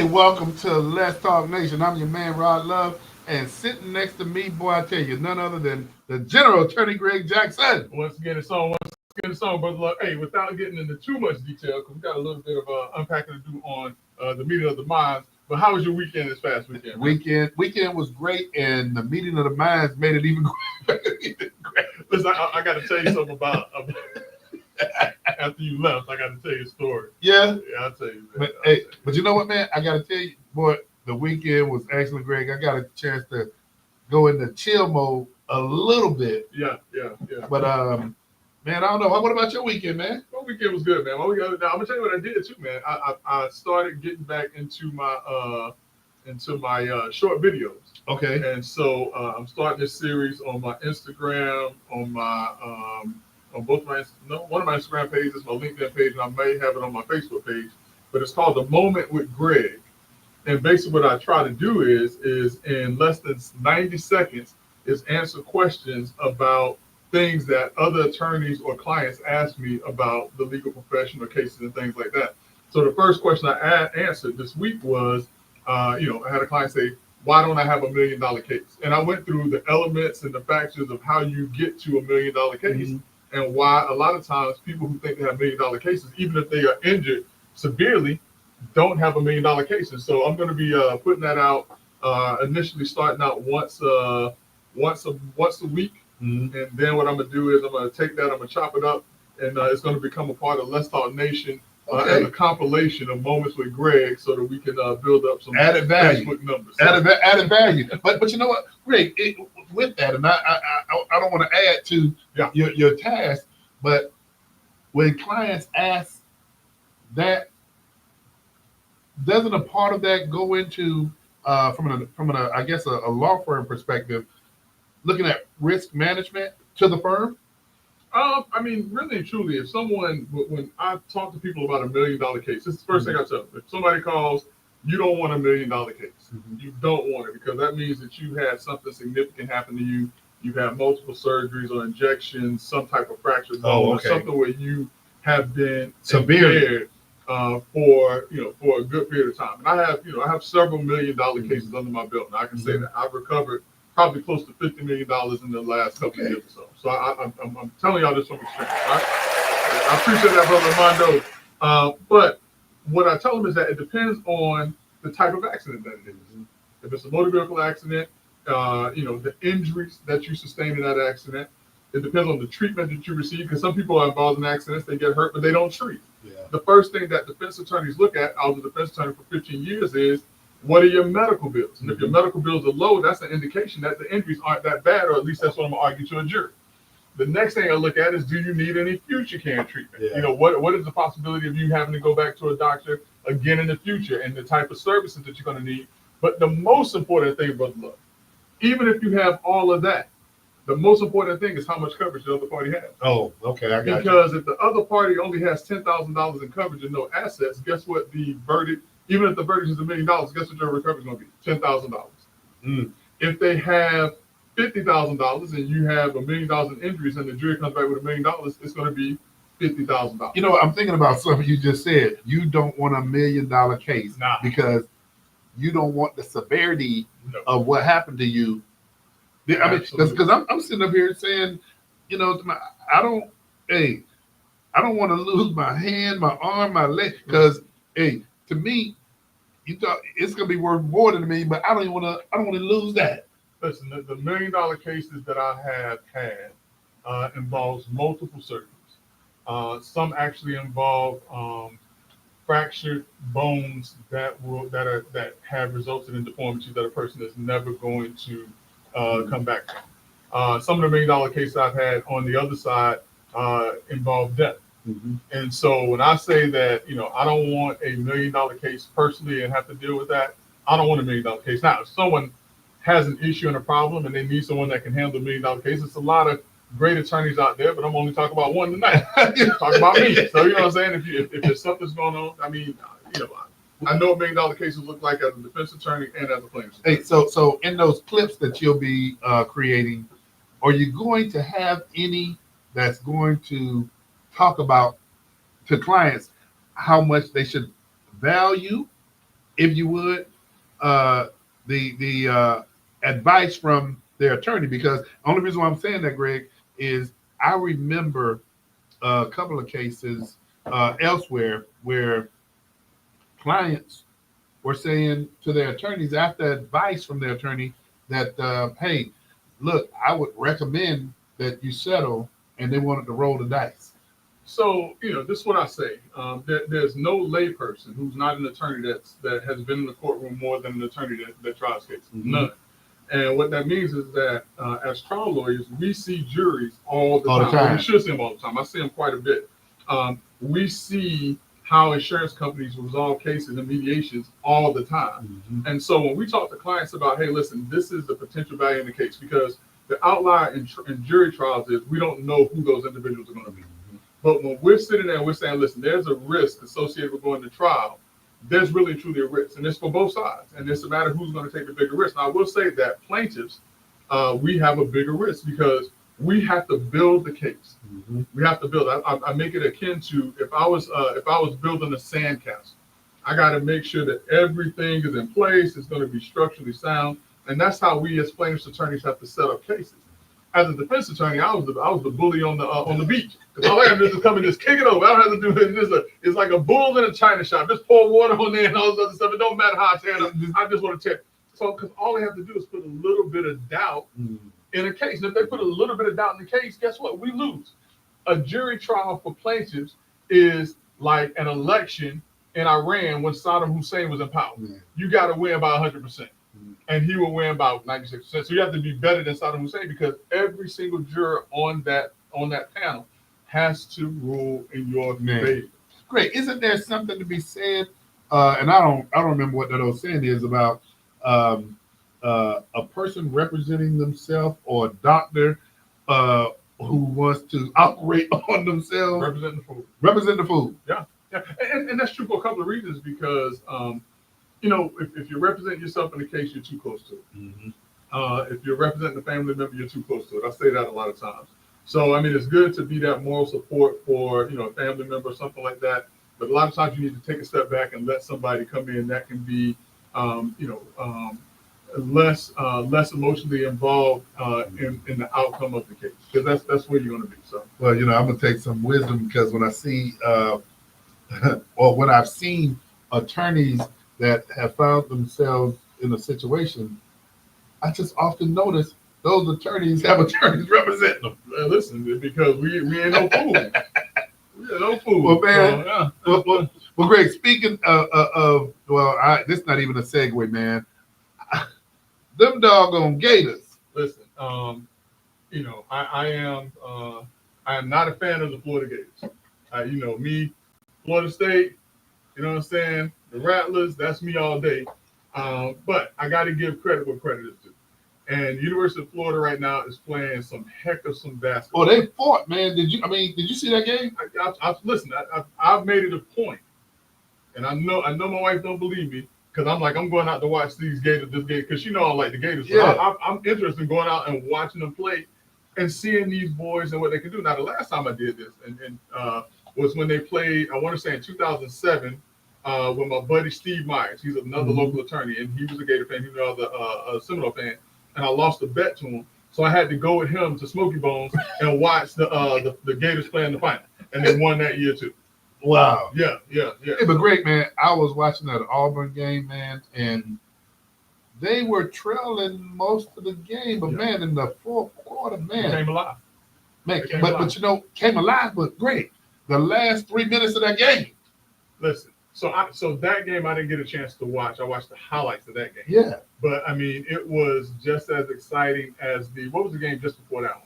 and welcome to Let's Talk Nation. I'm your man, Rod Love, and sitting next to me, boy, I tell you, none other than the General Attorney Greg Jackson. Once again, it's on, but look, hey, without getting into too much detail, because we got a little bit of unpacking to do on the meeting of the minds. But how was your weekend this past weekend? Weekend was great, and the meeting of the minds made it even great. Listen, I got to tell you something about after you left. I got to tell you a story. Yeah, I'll tell you. But you know what, man? I got to tell you, boy, the weekend was excellent, Greg. I got a chance to go into chill mode a little bit. Yeah. But man, I don't know. What about your weekend, man? My weekend was good, man. Now, I'm gonna tell you what I did too, man. I started getting back into my short videos. Okay. And so I'm starting this series on my Instagram, on my on both my one of my Instagram pages, my LinkedIn page, and I may have it on my Facebook page. But it's called The Moment with Greg. And basically, what I try to do is in less than 90 seconds, is answer questions about things that other attorneys or clients ask me about the legal profession or cases and things like that. So the first question I answered this week was, I had a client say, why don't I have $1 million case? And I went through the elements and the factors of how you get to $1 million case, and why a lot of times people who think they have $1 million cases, even if they are injured severely, don't have $1 million cases. So I'm going to be putting that out initially, starting out once a week. And then what I'm going to do is I'm going to take that, I'm going to chop it up, and it's going to become a part of Let's Talk Nation as a compilation of moments with Greg, so that we can build up some added value. Facebook numbers. Added value. But you know what, Greg, with that, and I don't want to add to your task, but when clients ask that, doesn't a part of that go into from I guess a law firm perspective, looking at risk management to the firm? I mean, really and truly, if someone, when I talk to people about $1 million case, this is the first thing I tell them. If somebody calls, you don't want $1 million case. You don't want it, because that means that you had something significant happen to you. You've had multiple surgeries or injections, some type of fractured bone, or something where you have been impaired for a good period of time. And I have several $1 million cases under my belt, and I can say that I've recovered probably close to $50 million in the last couple of years or so. So I'm telling y'all this from experience. Right? I appreciate that, brother Armando. But what I tell them is that it depends on the type of accident that it is. If it's a motor vehicle accident, the injuries that you sustain in that accident. It depends on the treatment that you receive, because some people are involved in accidents, they get hurt, but they don't treat. Yeah. The first thing that defense attorneys look at, I was a defense attorney for 15 years, is what are your medical bills? And if your medical bills are low, that's an indication that the injuries aren't that bad, or at least that's what I'm going to argue to a jury. The next thing I look at is, do you need any future care treatment? Yeah. What is the possibility of you having to go back to a doctor again in the future, and the type of services that you're going to need? But the most important thing, brother Love, even if you have all of that, the most important thing is how much coverage the other party has. Oh, okay, I got Because if the other party only has $10,000 in coverage and no assets, guess what the verdict, even if the verdict is $1 million, guess what your recovery is going to be? $10,000. If they have $50,000 and you have $1 million in injuries, and the jury comes back with $1 million, it's going to be $50,000. You know, I'm thinking about something you just said. You don't want $1 million case because you don't want the severity of what happened to you. I mean, because I'm sitting up here saying, I don't want to lose my hand, my arm, my leg, because to me, you thought it's gonna be worth more than $1 million, but I don't want to lose that. Listen, the $1 million cases that I have had involves multiple surgeries. Some actually involve fractured bones that have resulted in deformities that a person is never going to come back from. Some of the $1 million cases I've had on the other side involve death. And so when I say that, I don't want a $1 million case personally and have to deal with that, I don't want a $1 million case. Now, if someone has an issue and a problem and they need someone that can handle $1 million case, it's a lot of great attorneys out there, but I'm only talking about one tonight. Talk about me. So you know what I'm saying? If there's something's going on, I mean, I know $1 million cases look like as a defense attorney and as a plaintiff. Hey, so in those clips that you'll be creating, are you going to have any that's going to talk about to clients how much they should value if you would, the advice from their attorney, because the only reason why I'm saying that, Greg, is I remember a couple of cases elsewhere where clients were saying to their attorneys after advice from their attorney that, hey, look, I would recommend that you settle, and they wanted to roll the dice. So, this is what I say. There's no layperson who's not an attorney that has been in the courtroom more than an attorney that tries cases. Mm-hmm. None. And what that means is that as trial lawyers, we see juries all the time. Well, we should see them all the time. I see them quite a bit. We see how insurance companies resolve cases and mediations all the time. Mm-hmm. And so when we talk to clients about, hey, listen, this is the potential value in the case, because the outlier in jury trials is we don't know who those individuals are going to be. Mm-hmm. But when we're sitting there and we're saying, listen, there's a risk associated with going to trial, there's really truly a risk. And it's for both sides. And it's a matter of who's going to take the bigger risk. Now, I will say that plaintiffs, we have a bigger risk because we have to build the case. Mm-hmm. We have to build. I make it akin to if I was building a sandcastle, I got to make sure that everything is in place. It's going to be structurally sound. And that's how we as plaintiffs attorneys have to set up cases. As a defense attorney, I was the bully on the beach, because all I have to do is come and just kick it over. I don't have to do it. It's like a bull in a china shop. Just pour water on there and all this other stuff. It don't matter how I tear it up. I just want to tear it. So, because all they have to do is put a little bit of doubt in a case. And if they put a little bit of doubt in the case, guess what? We lose. A jury trial for plaintiffs is like an election in Iran when Saddam Hussein was in power. You got to win by 100%. And he will win about 96%. So you have to be better than Saddam Hussein, because every single juror on that panel has to rule in your favor. Great. Isn't there something to be said? And I don't remember what that old saying is about a person representing themselves, or a doctor who wants to operate on themselves. Represent the food. Yeah. And that's true for a couple of reasons, because if you represent yourself in a case, you're too close to it. Mm-hmm. If you're representing a family member, you're too close to it. I say that a lot of times. So, I mean, it's good to be that moral support for, a family member or something like that. But a lot of times you need to take a step back and let somebody come in that can be, less emotionally involved in the outcome of the case, because that's where you're going to be. So, well, I'm going to take some wisdom, because when I see, or when I've seen attorneys that have found themselves in a situation, I just often notice those attorneys have attorneys representing them. Listen, because we ain't no fool. We ain't no fool. Well, man, well, Greg, speaking of this is not even a segue, man. Them doggone Gators. Listen, I am not a fan of the Florida Gators. Me, Florida State, you know what I'm saying? The Rattlers, that's me all day. But I got to give credit where credit is due. And University of Florida right now is playing some basketball. Oh, they fought, man. Did you see that game? Listen, I've made it a point, and I know my wife don't believe me, because I'm going out to watch these Gators, because I like the Gators. So yeah. I'm interested in going out and watching them play and seeing these boys and what they can do. Now, the last time I did this was when they played, I want to say in 2007, with my buddy Steve Myers. He's another local attorney, and he was a Gator fan. He was a Seminole fan, and I lost a bet to him. So I had to go with him to Smoky Bones and watch the Gators play in the final, and they won that year too. Wow. Yeah. Hey, but great, man. I was watching that Auburn game, man, and they were trailing most of the game, but man, in the fourth quarter, man, came alive. Man, but came alive, but great. The last 3 minutes of that game. Listen, so that game I didn't get a chance to watch. I watched the highlights of that game. Yeah. But I mean, it was just as exciting as what was the game just before that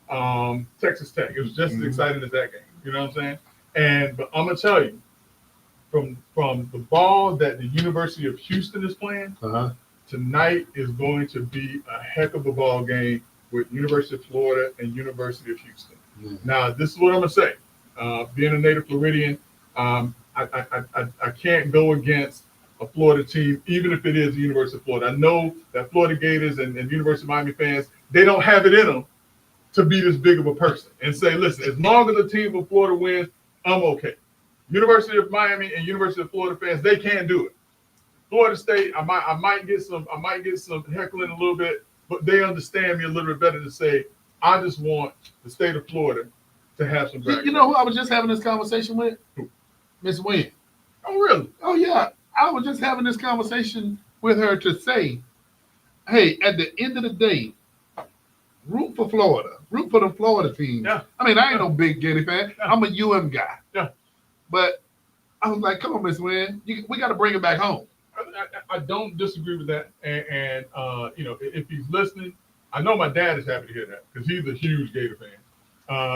one? Texas Tech. It was just as exciting as that game. You know what I'm saying? But I'm gonna tell you, from the ball that the University of Houston is playing, tonight is going to be a heck of a ball game with University of Florida and University of Houston. Now, this is what I'm gonna say. Being a native Floridian, I can't go against a Florida team, even if it is the University of Florida. I know that Florida Gators and University of Miami fans, they don't have it in them to be this big of a person and say, listen, as long as the team of Florida wins, I'm okay. University of Miami and University of Florida fans, they can't do it. Florida State, I might get some heckling a little bit, but they understand me a little bit better to say, I just want the state of Florida to have some bragging. You know who I was just having this conversation with? Miss Wynn. Oh, really? Oh, yeah. I was just having this conversation with her to say, hey, at the end of the day, root for Florida. Root for the Florida team. Yeah. I mean, I ain't no big Gator fan. Yeah. I'm a UM guy. Yeah. But I was like, come on, Miss Wynn. We got to bring it back home. I don't disagree with that. And you know, if he's listening, I know my dad is happy to hear that because he's a huge Gator fan.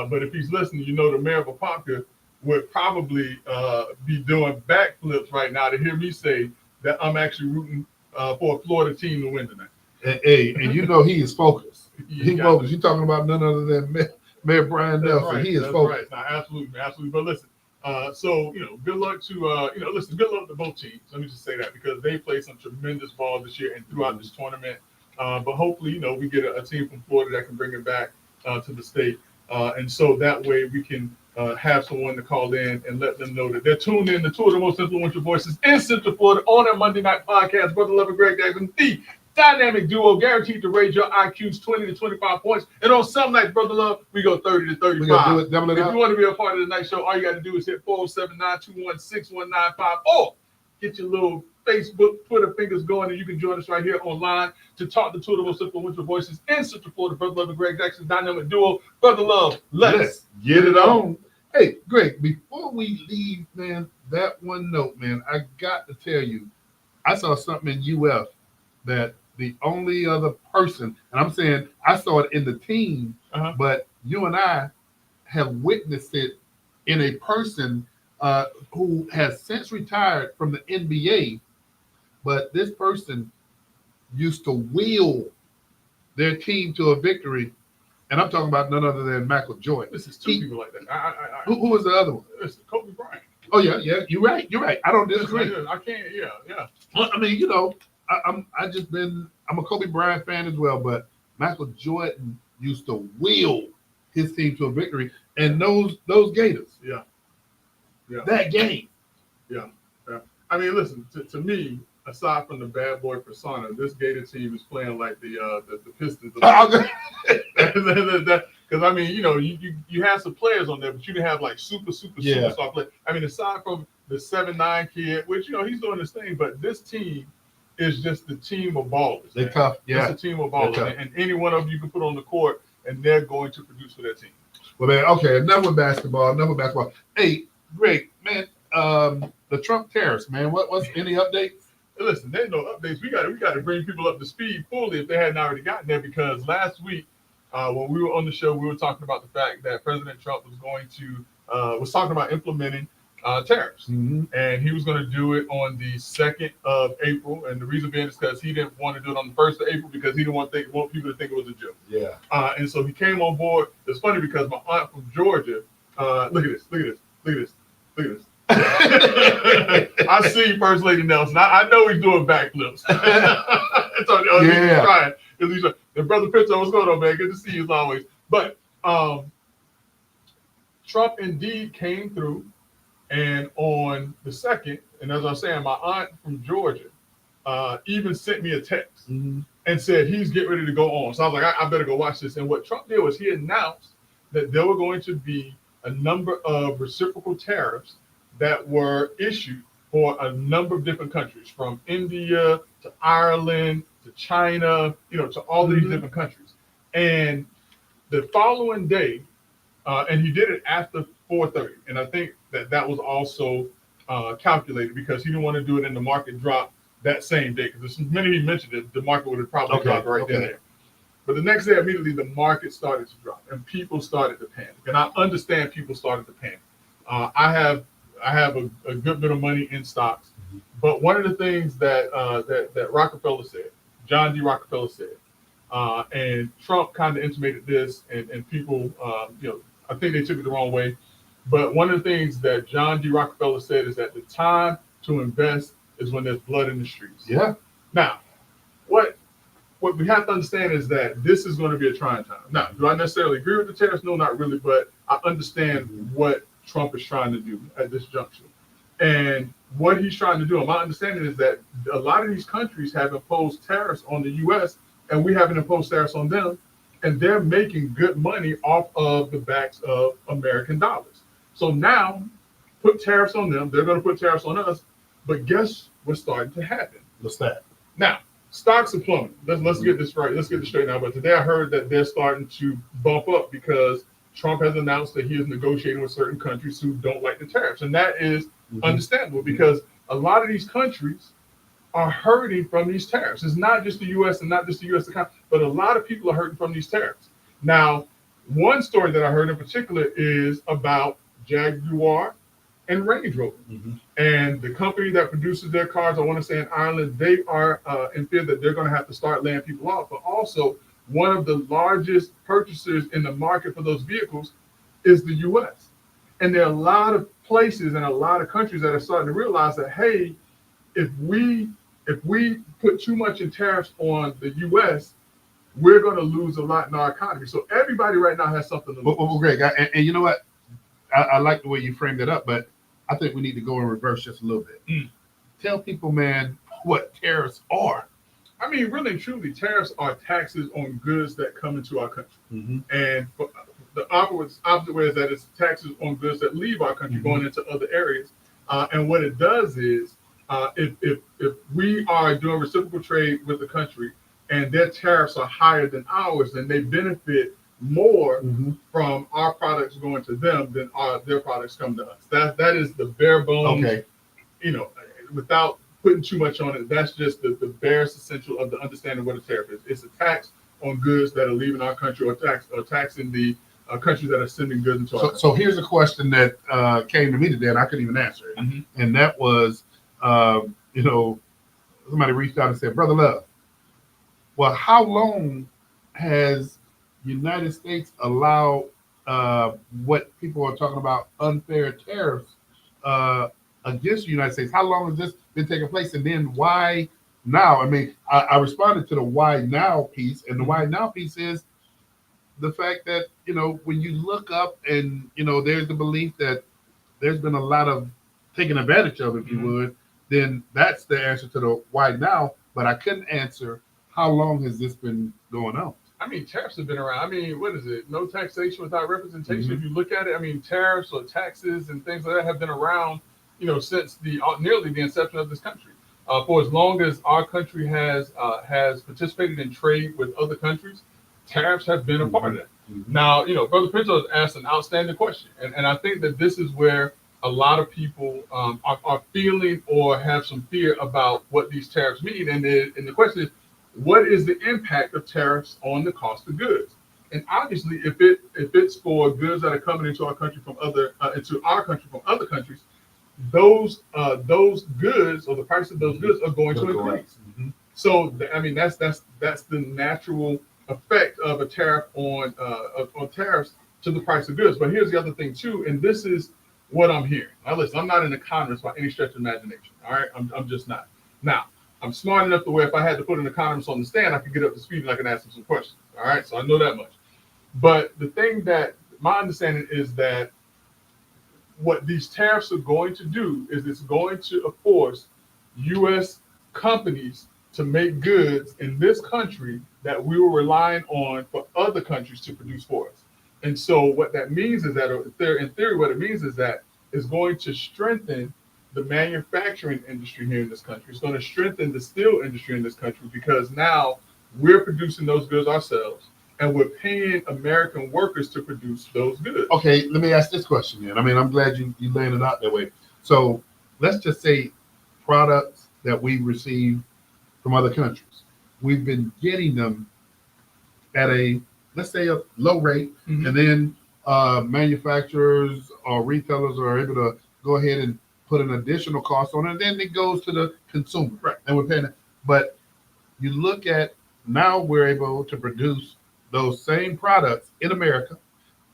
But if he's listening, you know, the mayor of Apopka would probably be doing backflips right now to hear me say that I'm actually rooting for a Florida team to win tonight. And you know he is focused. He's focused. You're talking about none other than Mayor Brian Nelson. Right. He is focused. Right. No, absolutely. But listen, so you know, good luck to good luck to both teams. Let me just say that because they played some tremendous ball this year and throughout this tournament. But hopefully, you know, we get a team from Florida that can bring it back to the state, and so that way we can have someone to call in and let them know that they're tuned in to two of the most influential voices in Central Florida on our Monday Night Podcast. Brother Love and Greg Jackson, the dynamic duo guaranteed to raise your IQs 20 to 25 points. And on some nights, Brother Love, we go 30 to 35. We gotta do it, double it if up. you want to be a part of the night show, all you got to do is hit 407-921-6195 or get your little Facebook, Twitter fingers going, and you can join us right here online to talk to two of the most influential voices in Central Florida. Brother Love and Greg Jackson, dynamic duo. Brother Love, let's get it on. Hey, Greg, before we leave, man, that one note, man, I got to tell you, I saw something in UF that the only other person, and I'm saying I saw it in the team, but you and I have witnessed it in a person who has since retired from the NBA, but this person used to wheel their team to a victory. And I'm talking about none other than Michael Jordan. This is two people like that. Who was the other one? It's Kobe Bryant. Oh, yeah, you're right. I don't disagree. I can't, yeah. Well, I mean, you know, I'm a Kobe Bryant fan as well, but Michael Jordan used to wheel his team to a victory, and those Gators. Yeah. That game. Yeah. I mean, listen, to me, aside from the bad boy persona, this Gator team is playing like the Pistons. Because I mean, you know, you have some players on there, but you didn't have like superstar players. I mean, aside from the 7'9" kid, which, you know, he's doing his thing, but this team is just the team of ballers. They're tough. Yeah. It's a team of ballers, and any one of you can put on the court, and they're going to produce for their team. Well, man, okay, enough with basketball. Hey, Greg, man, the Trump tariffs, man. What's any updates? Listen, there's no updates. We got to bring people up to speed fully if they hadn't already gotten there. Because last week, when we were on the show, we were talking about the fact that President Trump was talking about implementing tariffs, and he was going to do it on the 2nd of April. And the reason being is because he didn't want to do it on the 1st of April because he didn't want people to think it was a joke. Yeah. And so he came on board. It's funny because my aunt from Georgia. Look at this. I see First Lady Nelson. I know he's doing backflips. He's trying. And Brother Pinto, what's going on, man? Good to see you as always. But Trump indeed came through, and on the 2nd, and as I was saying, my aunt from Georgia even sent me a text and said he's getting ready to go on. So I was like, I better go watch this. And what Trump did was he announced that there were going to be a number of reciprocal tariffs that were issued for a number of different countries, from India to Ireland to China, you know, to all these different countries. And the following day, and he did it after 4:30, and I think that was also calculated because he didn't want to do it in the market drop that same day, because the minute he mentioned it, the market would have probably dropped right there. But the next day, immediately, the market started to drop, and people started to panic. And I understand people started to panic. I have a good bit of money in stocks, but one of the things that Rockefeller said, John D. Rockefeller said, and Trump kind of intimated this, and people, you know, I think they took it the wrong way. But one of the things that John D. Rockefeller said is that the time to invest is when there's blood in the streets. Yeah. Now, what we have to understand is that this is going to be a trying time. Now, do I necessarily agree with the tariffs? No, not really, but I understand what Trump is trying to do at this juncture. And what he's trying to do, and my understanding is that a lot of these countries have imposed tariffs on the U.S. and we haven't imposed tariffs on them, and they're making good money off of the backs of American dollars. So now, put tariffs on them, they're going to put tariffs on us, but guess what's starting to happen? What's that? Now, stocks are plummeting. Let's get this right. Let's get this straight now. But today I heard that they're starting to bump up because Trump has announced that he is negotiating with certain countries who don't like the tariffs. And that is understandable because a lot of these countries are hurting from these tariffs. It's not just the U.S. and not just the U.S. economy, but a lot of people are hurting from these tariffs. Now, one story that I heard in particular is about Jaguar and Range Rover. And the company that produces their cars, I want to say in Ireland, they are in fear that they're going to have to start laying people off. But also, one of the largest purchasers in the market for those vehicles is the U.S. And there are a lot of places and a lot of countries that are starting to realize that, hey, if we put too much in tariffs on the U.S., we're going to lose a lot in our economy. So everybody right now has something to lose. Well, Greg, and you know what? I like the way you framed it up, but I think we need to go in reverse just a little bit. Tell people, man, what tariffs are. I mean, really and truly, tariffs are taxes on goods that come into our country. And the opposite way is that it's taxes on goods that leave our country going into other areas. And what it does is, if we are doing reciprocal trade with the country and their tariffs are higher than ours, then they benefit more from our products going to them than their products come to us. That is the bare bones. Okay. You know, without putting too much on it, that's just the barest essential of the understanding what a tariff is. It's a tax on goods that are leaving our country, or taxing the countries that are sending goods into our country. So here's a question that came to me today, and I couldn't even answer it. And that was, you know, somebody reached out and said, Brother Love, well, how long has United States allowed what people are talking about unfair tariffs against the United States? How long has this been taking place? And then why now? I mean, I responded to the why now piece, and the why now piece is the fact that, you know, when you look up and, you know, there's the belief that there's been a lot of taking advantage of, if you would, then that's the answer to the why now. But I couldn't answer how long has this been going on. I mean, tariffs have been around. I mean, what is it? No taxation without representation. If you look at it, I mean, tariffs or taxes and things like that have been around, you know, since nearly the inception of this country. For as long as our country has participated in trade with other countries, tariffs have been a part of that. Now, you know, Brother Pinto has asked an outstanding question, and I think that this is where a lot of people are feeling or have some fear about what these tariffs mean. And the question is, what is the impact of tariffs on the cost of goods? And obviously, if it's for goods that are coming into our country from other countries, those goods, or the price of those goods, are going to increase. So I mean, that's the natural effect of a tariff on tariffs to the price of goods. But here's the other thing too, and this is what I'm hearing. Now listen, I'm not an economist by any stretch of imagination. All right, I'm just not. Now, I'm smart enough to where if I had to put an economist on the stand, I could get up to speed and I can ask him some questions. All right, so I know that much. But the thing that my understanding is that what these tariffs are going to do is it's going to force U.S. companies to make goods in this country that we were relying on for other countries to produce for us. And so what that means is that, in theory, what it means is that it's going to strengthen the manufacturing industry here in this country. It's going to strengthen the steel industry in this country because now we're producing those goods ourselves and we're paying American workers to produce those goods. Okay, let me ask this question then. I mean, I'm glad you laid it out that way. So let's just say products that we receive from other countries, we've been getting them at let's say a low rate, and then manufacturers or retailers are able to go ahead and put an additional cost on it, and then it goes to the consumer, right? And we're paying it. But you look at now we're able to produce those same products in America.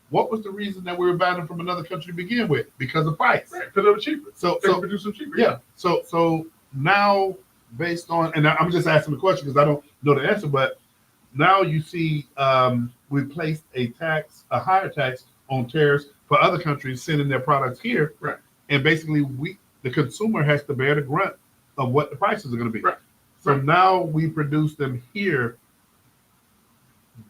What was the reason that we were buying them from another country to begin with? Because of price. Right, because they were cheaper. So produce them cheaper. Yeah. So now, based on, and I'm just asking the question because I don't know the answer, but now you see we placed a higher tax on tariffs for other countries sending their products here. Right. And basically the consumer has to bear the grunt of what the prices are going to be. Right. So now we produce them here.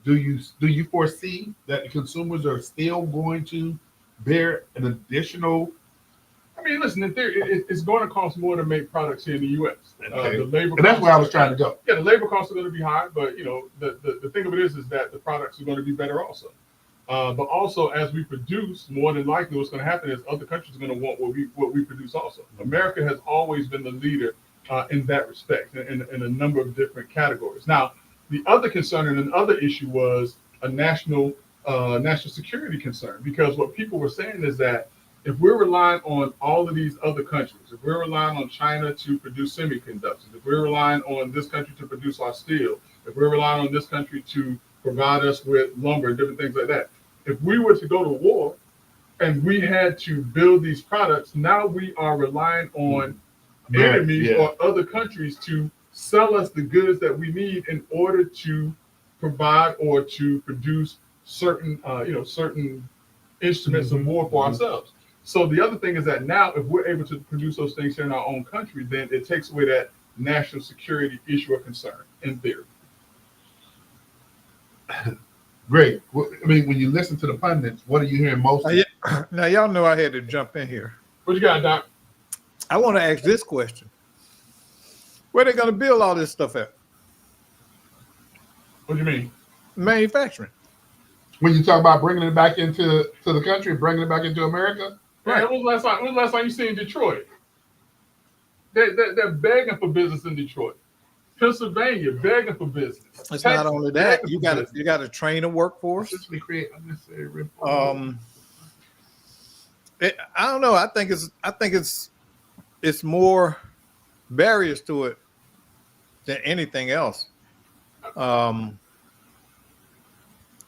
Do you foresee that the consumers are still going to bear an additional? I mean, listen, in theory, it's going to cost more to make products here in the U.S. Okay. The labor And that's where I was costs trying to go. Yeah, the labor costs are going to be high, but the thing of it is that the products are going to be better also. But also, as we produce, more than likely, what's going to happen is other countries are going to want what we produce also. America has always been the leader in that respect, in a number of different categories. Now, the other concern and another issue was a national security concern, because what people were saying is that if we're relying on all of these other countries, if we're relying on China to produce semiconductors, if we're relying on this country to produce our steel, if we're relying on this country to provide us with lumber and different things like that, if we were to go to war and we had to build these products, now we are relying on enemies or other countries to sell us the goods that we need in order to provide or to produce certain certain instruments of war for ourselves. So the other thing is that now, if we're able to produce those things here in our own country, then it takes away that national security issue or concern, in theory. Great. I mean, when you listen to the pundits, what are you hearing most? Now, y'all know I had to jump in here. What you got, Doc? I want to ask this question. Where they going to build all this stuff at? What do you mean? Manufacturing. When you talk about bringing it back into the country, bringing it back into America? Right. When was the last time you seen Detroit? They're begging for business in Detroit. Pennsylvania begging for business. It's Texas, not only that, you got to train a workforce. Create unnecessary I don't know. I think it's more barriers to it than anything else. And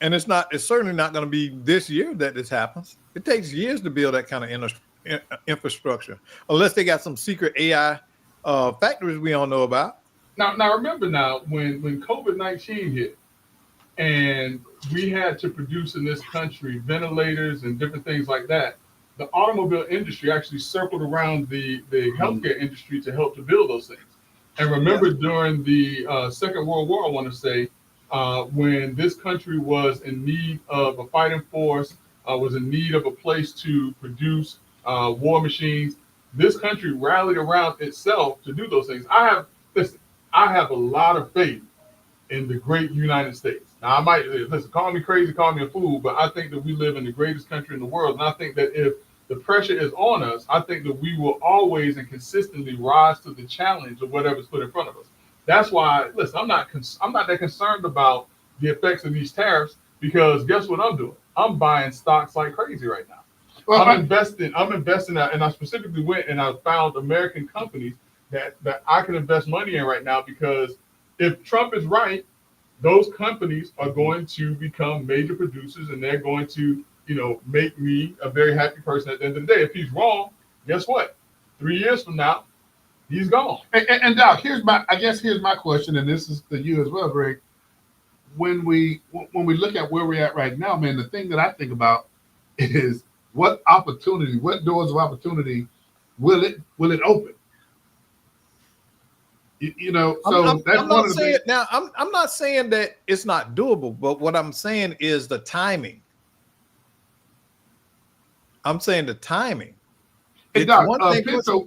it's certainly not going to be this year that this happens. It takes years to build that kind of infrastructure, unless they got some secret AI factories we don't know about. Now remember when COVID-19 hit and we had to produce in this country ventilators and different things like that, the automobile industry actually circled around the healthcare industry to help to build those things. And remember during the Second World War, I want to say, when this country was in need of a fighting force, was in need of a place to produce war machines, this country rallied around itself to do those things. I have a lot of faith in the great United States. Now, I might call me crazy, call me a fool, but I think that we live in the greatest country in the world. And I think that if the pressure is on us, I think that we will always and consistently rise to the challenge of whatever's put in front of us. That's why, listen, I'm not that concerned about the effects of these tariffs, because guess what I'm doing? I'm buying stocks like crazy right now. Well, I'm investing, and I specifically went and I found American companies that I can invest money in right now, because if Trump is right, those companies are going to become major producers, and they're going to, make me a very happy person at the end of the day. If he's wrong, guess what? 3 years from now, he's gone. And Doc, here's my question, and this is to you as well, Greg. When we look at where we're at right now, man, the thing that I think about is what doors of opportunity will it open? I'm not saying that it's not doable, but what I'm saying is the timing. I'm saying the timing. Hey, Doc,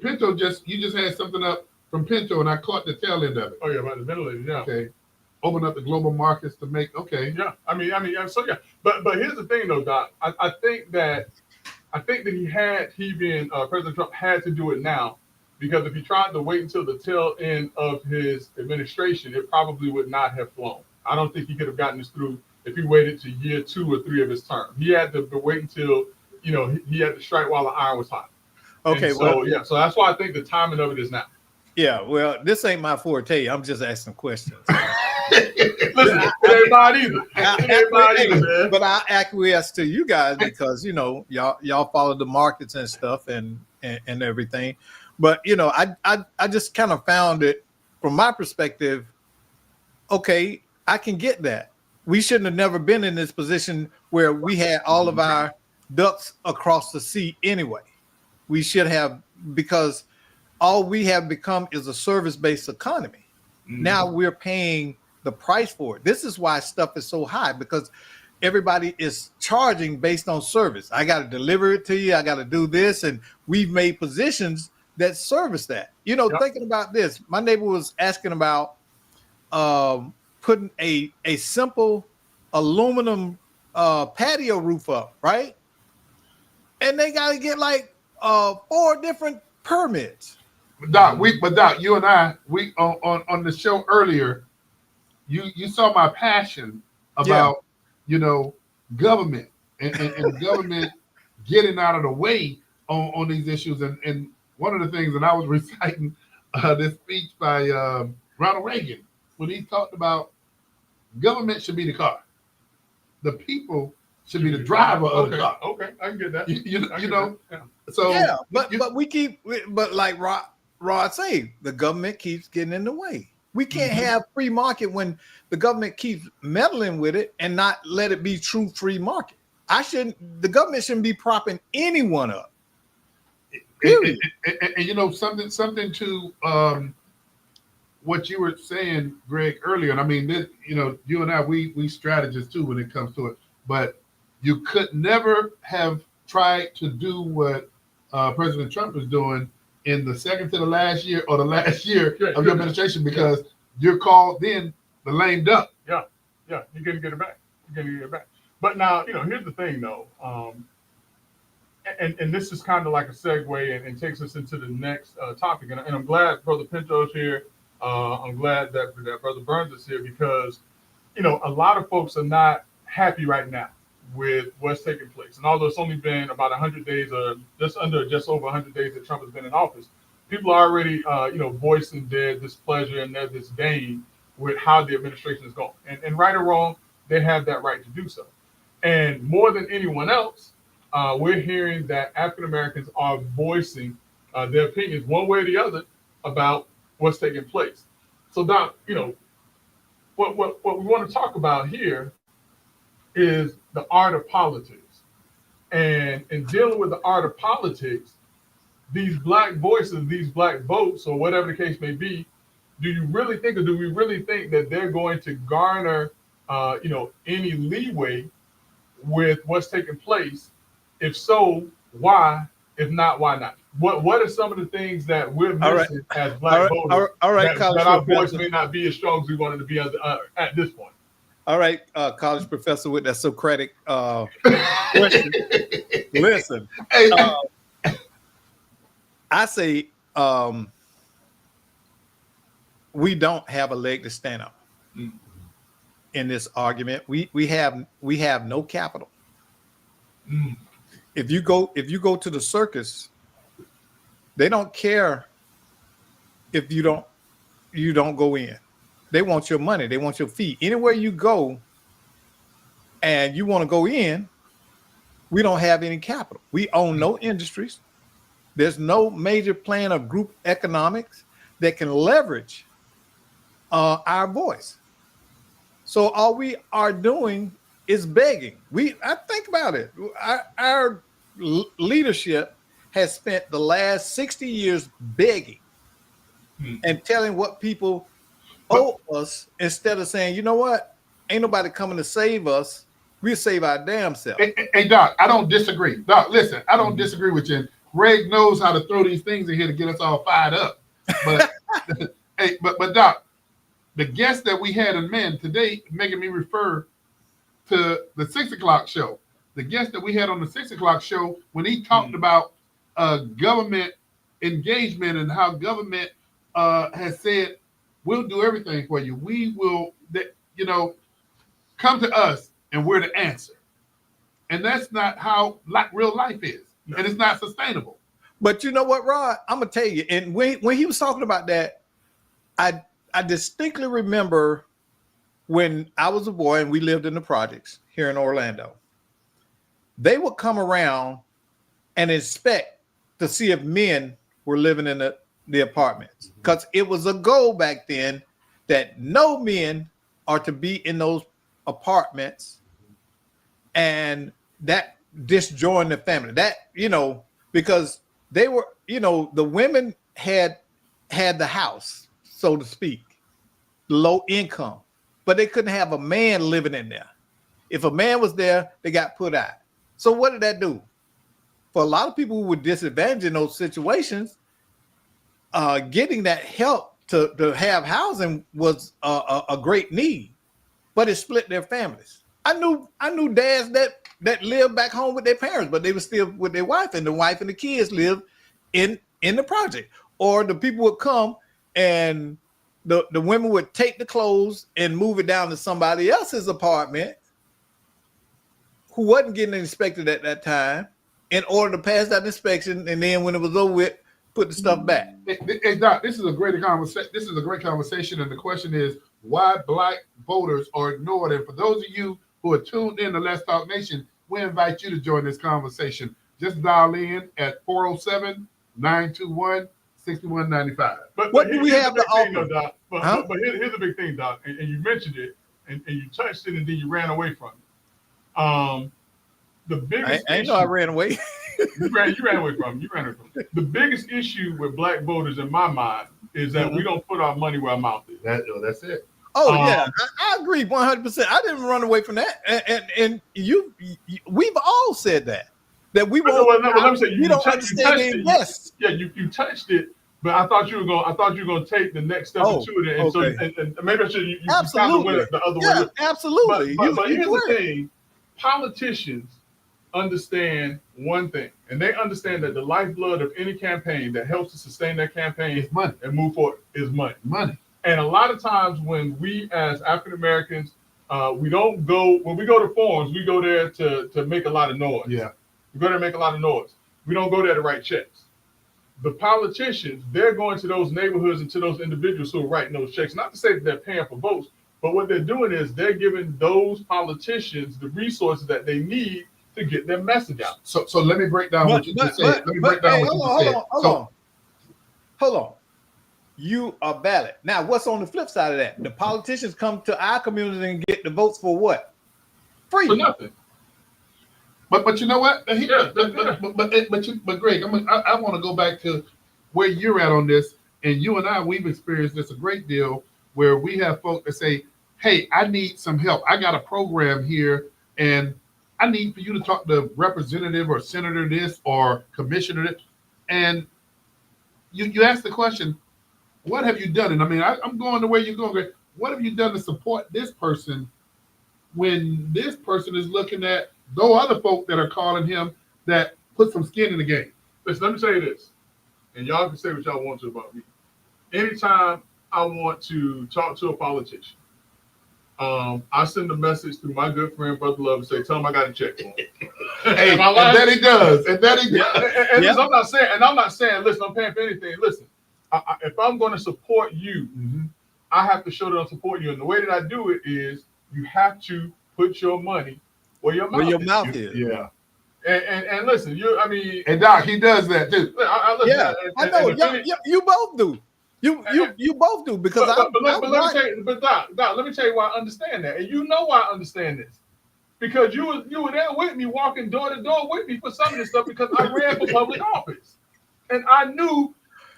Pinto just had something up from Pinto, and I caught the tail end of it. Oh yeah, about the ventilators, yeah. Okay. Open up the global markets to make Yeah. I mean, so yeah. But here's the thing though, Doc. I think that President Trump had to do it now, because if he tried to wait until the tail end of his administration, it probably would not have flown. I don't think he could have gotten this through if he waited to year 2 or 3 of his term. He had to wait until, he had to strike while the iron was hot. Okay. So that's why I think the timing of it is now. Yeah. Well, this ain't my forte. I'm just asking questions. Listen, it ain't mine either. Man. But I acquiesce to you guys because, y'all follow the markets and stuff and everything. But, I just kind of found it from my perspective. Okay, I can get that. We shouldn't have never been in this position where we had all of our ducks across the sea anyway. We should have because all we have become is a service-based economy. Now we're paying the price for it. This is why stuff is so high, because everybody is charging based on service. I got to deliver it to you. I got to do this. And we've made positions that service that. Thinking about this, my neighbor was asking about putting a simple aluminum patio roof up, right? And they got to get like 4 different permits. Doc, you and I, we on the show earlier, you saw my passion about government and government getting out of the way on these issues. And one of the things, and I was reciting this speech by Ronald Reagan when he talked about government should be the car, the people should be the driver of the car. Okay, I can get that. Yeah. So but we keep, but like Rod say, the government keeps getting in the way. We can't have free market when the government keeps meddling with it and not let it be true free market. The government shouldn't be propping anyone up. And something to what you were saying, Greg, earlier. And I mean, this, you and I, we strategists too when it comes to it. But you could never have tried to do what President Trump is doing in the second to the last year or the last year of your administration, because you're called then the lame duck. Yeah, you're gonna get it back. But now, here's the thing though, and this is kind of like a segue and takes us into the next topic. And I'm glad Brother Pinto's here. I'm glad that Brother Burns is here, because a lot of folks are not happy right now with what's taking place. And although it's only been about 100 days or just over 100 days that Trump has been in office, people are already, voicing their displeasure and their disdain with how the administration is going. And right or wrong, they have that right to do so. And more than anyone else, we're hearing that African Americans are voicing their opinions one way or the other about what's taking place. So, Doc, what we want to talk about here is the art of politics. And in dealing with the art of politics, these black voices, these black votes, or whatever the case may be, do we really think that they're going to garner, any leeway with what's taking place? If so, why? If not, why not? What are some of the things that we're missing as black voters that our voice may not be as strong as we wanted to be at this point? All right, college professor with that Socratic question. Listen, I say we don't have a leg to stand up in this argument. We have no capital. If you go to the circus, they don't care if you don't go in. They want your money. They want your fee. Anywhere you go and you want to go in, we don't have any capital. We own no industries. There's no major plan of group economics that can leverage our voice. So all we are doing is begging. I think about it. Our leadership has spent the last 60 years begging and telling what people owe us, instead of saying, you know what, ain't nobody coming to save us. We'll save our damn self. Hey, Doc, I don't disagree. Doc, listen, I don't disagree with you. Greg knows how to throw these things in here to get us all fired up. But but Doc, the guest that we had in Men today, making me refer to the 6 o'clock show. The guest that we had on the 6 o'clock show, when he talked about government engagement and how government has said, we'll do everything for you. We will, come to us and we're the answer. And that's not how real life is. No. And it's not sustainable. But you know what, Rod? I'm going to tell you. And when he was talking about that, I distinctly remember when I was a boy and we lived in the projects here in Orlando. They would come around and inspect to see if men were living in the apartments, because it was a goal back then that no men are to be in those apartments, and that disjoin the family. That, because they were, the women had the house, so to speak, low income, but they couldn't have a man living in there. If a man was there, they got put out. So what did that do? For a lot of people who were disadvantaged in those situations, getting that help to have housing was a great need, but it split their families. I knew dads that lived back home with their parents, but they were still with their wife, and the wife and the kids lived in the project. Or the people would come and the women would take the clothes and move it down to somebody else's apartment who wasn't getting inspected at that time in order to pass that inspection. And then when it was over with, put the stuff back. Hey, Doc, this is a great conversation. This is a great conversation. And the question is why Black voters are ignored. And for those of you who are tuned in to Let's Talk Nation, we invite you to join this conversation. Just dial in at 407-921-6195. But what do we have to offer? Doc, but here's the big thing, Doc, and you mentioned it, and you touched it, and then you ran away from it. The biggest I know I ran away. you ran away from it. The biggest issue with Black voters, in my mind, is that we don't put our money where our mouth is. That's it. Oh yeah, I agree 100%. I didn't run away from that, and we've all said that we won't. Let me say, you don't understand the invest. Yeah, you touched it, but I thought you were going to take the next step into it, and okay. so and maybe I should you absolutely went the other way. Absolutely. But here's the thing: politicians understand one thing, and they understand that the lifeblood of any campaign that helps to sustain their campaign It's money. and move forward is money. Money. And a lot of times when we as African Americans, we don't go, when we go to forums, we go there to make a lot of noise. Yeah. We go there to make a lot of noise. We don't go there to write checks. The politicians, they're going to those neighborhoods and to those individuals who are writing those checks. Not to say that they're paying for votes, but what they're doing is they're giving those politicians the resources that they need to get their message out. So let me break down what you just said. Let me break down what you just said. Hold on. You are valid. Now, what's on the flip side of that? The politicians come to our community and get the votes for what? Free. For nothing. But you know what? But Greg, I want to go back to where you're at on this. And you and I, we've experienced this a great deal where we have folk that say, hey, I need some help. I got a program here and I need for you to talk to representative or senator this or commissioner this. And you ask the question, what have you done? And I mean, I'm going the way you're going, Greg. What have you done to support this person when this person is looking at those other folk that are calling him that put some skin in the game? Listen, let me tell you this, and y'all can say what y'all want to about me. Anytime I want to talk to a politician, I send a message through my good friend, Brother Love, and say, tell him I got a check for him. Hey, and that he does. And that he does. And listen, I'm not saying, listen, I'm paying for anything. Listen, if I'm going to support you, I have to show that I support you. And the way that I do it is you have to put your money where your mouth is. Yeah. And listen, and Doc, he does that too. I know. You both do. You both do because Doc, let me tell you why I understand that, and you know why I understand this, because you were there with me, walking door to door with me for some of this stuff, because I ran for public office, and I knew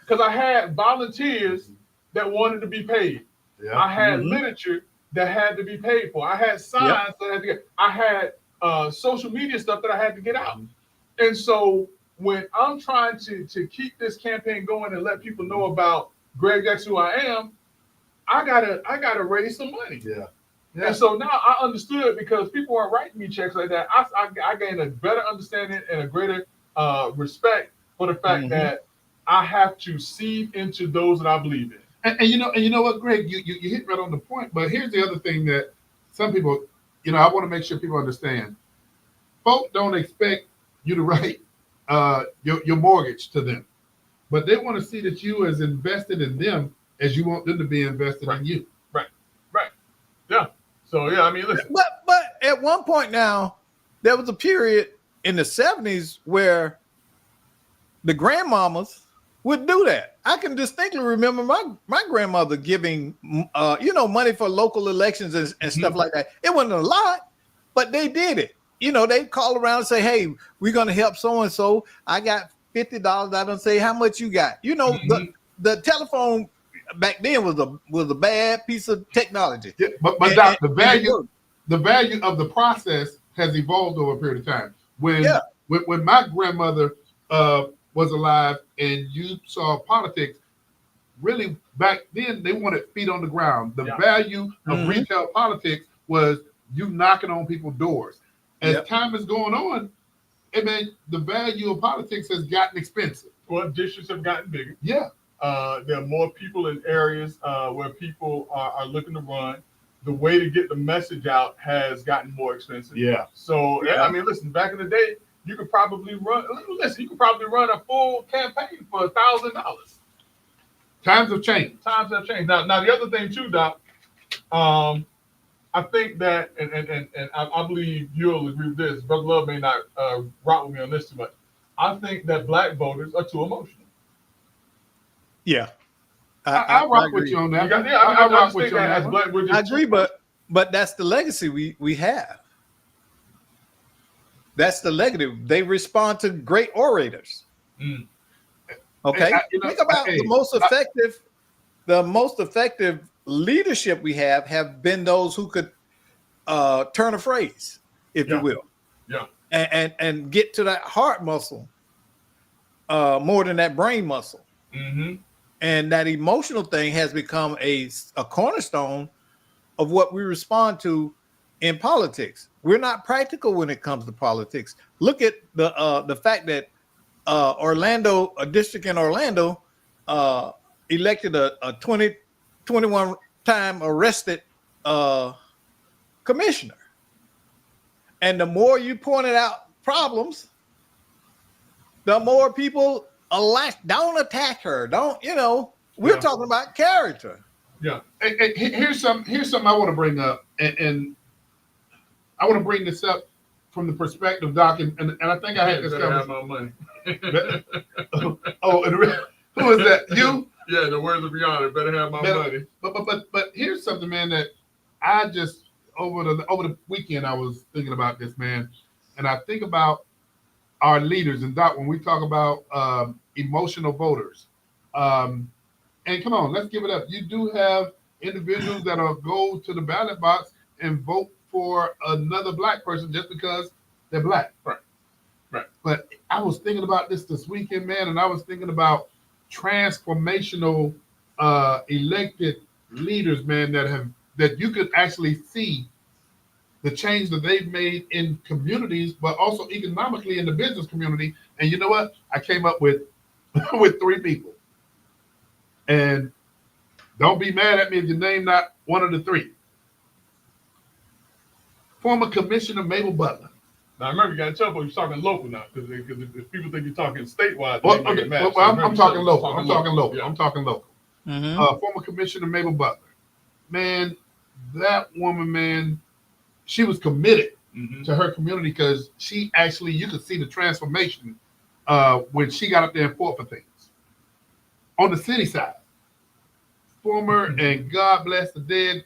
because I had volunteers that wanted to be paid. Yeah. I had literature that had to be paid for. I had signs that I had to get. I had social media stuff that I had to get out, and so when I'm trying to keep this campaign going and let people know about Greg X, who I am, I gotta raise some money. Yeah. And so now I understood, because people weren't writing me checks like that. I gained a better understanding and a greater respect for the fact that I have to seed into those that I believe in. And you know what, Greg, you hit right on the point. But here's the other thing that some people, I want to make sure people understand. Folk don't expect you to write your mortgage to them, but they want to see that you as invested in them as you want them to be invested in you. Right. Yeah. So yeah, I mean, listen. But at one point now, there was a period in the 70s where the grandmamas would do that. I can distinctly remember my grandmother giving money for local elections and stuff like that. It wasn't a lot, but they did it. They call around and say, hey, we're going to help so-and-so. I got $50. I don't say how much you got. You know, the telephone back then was a bad piece of technology. Yeah, but Doc, the value of the process has evolved over a period of time. When my grandmother was alive and you saw politics, really back then they wanted feet on the ground. The value of retail politics was you knocking on people's doors. As time is going on, the value of politics has gotten expensive. Well, districts have gotten bigger. Yeah. There are more people in areas where people are looking to run. The way to get the message out has gotten more expensive. Yeah. So, I mean, listen, back in the day, you could probably run a full campaign for $1,000. Times have changed. Now the other thing too, Doc, I think that, and I believe you'll agree with this. Brother Love may not rock with me on this too much. I think that black voters are too emotional. Yeah, I rock with you on that. I rock with you on that. I agree, but that's the legacy we have. That's the legacy. They respond to great orators. Okay, think about the most effective leadership we have been those who could turn a phrase, if you will, and get to that heart muscle more than that brain muscle. And that emotional thing has become a cornerstone of what we respond to in politics. We're not practical when it comes to politics. Look at the fact that Orlando, a district in Orlando, elected a 21 time arrested commissioner. And the more you pointed out problems, the more people don't attack her. We're talking about character. Yeah. And here's something I want to bring up, and I want to bring this up from the perspective, Doc, and I think I had this conversation. Have my money. Who is that? You? Yeah, the words of Rihanna, better have my money. But here's something, man, that I just over the weekend I was thinking about this, man, and I think about our leaders. And Doc, when we talk about emotional voters, and come on, let's give it up. You do have individuals that'll go to the ballot box and vote for another black person just because they're black. Right. But I was thinking about this weekend, man, and I was thinking about transformational elected leaders, man, that you could actually see the change that they've made in communities, but also economically in the business community. And you know what? I came up with with 3 people. And don't be mad at me if you name not one of the 3. Former Commissioner Mabel Butler. Now, remember, you got to tell folks you're talking local now, because if people think you're talking statewide, I'm talking local. I'm talking local. Yeah. I'm talking local. Former Commissioner Mabel Butler. Man, that woman, man, she was committed to her community because she actually, you could see the transformation when she got up there and fought for things. On the city side, former and God bless the dead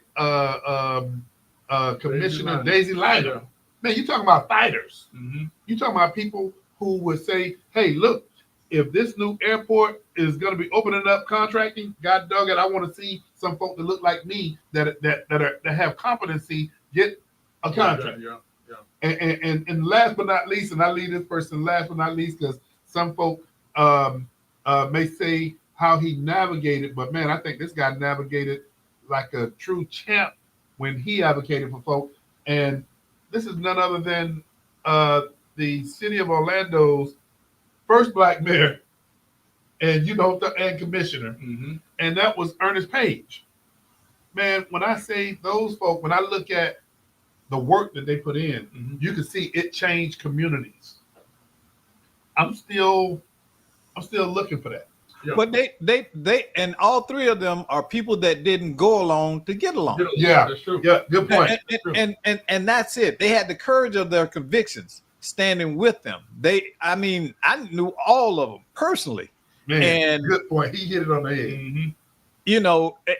Commissioner Daisy Lighter. Man, you talking about fighters. You talking about people who would say, hey, look, if this new airport is going to be opening up contracting, God dog it, I want to see some folk that look like me that have competency get a contract. And last but not least, and I leave this person last but not least because some folk may say how he navigated, but man, I think this guy navigated like a true champ when he advocated for folk. And this is none other than the city of Orlando's first black mayor and commissioner. And that was Ernest Page. Man, when I say those folk, when I look at the work that they put in, you can see it changed communities. I'm still looking for that. Yeah. But they and all 3 of them are people that didn't go along to get along. Yeah, that's true. Yeah, good point. And that's it. They had the courage of their convictions standing with them. I knew all of them personally. Man, and good point. He hit it on the head.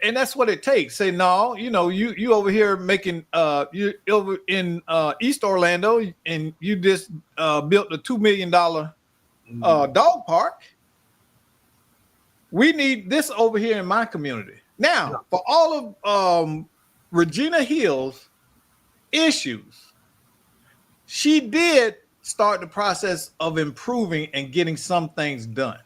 And that's what it takes. Say, no, you over here making you over in East Orlando and you just built a $2 million dog park. We need this over here in my community. Now, for all of Regina Hill's issues, she did start the process of improving and getting some things done.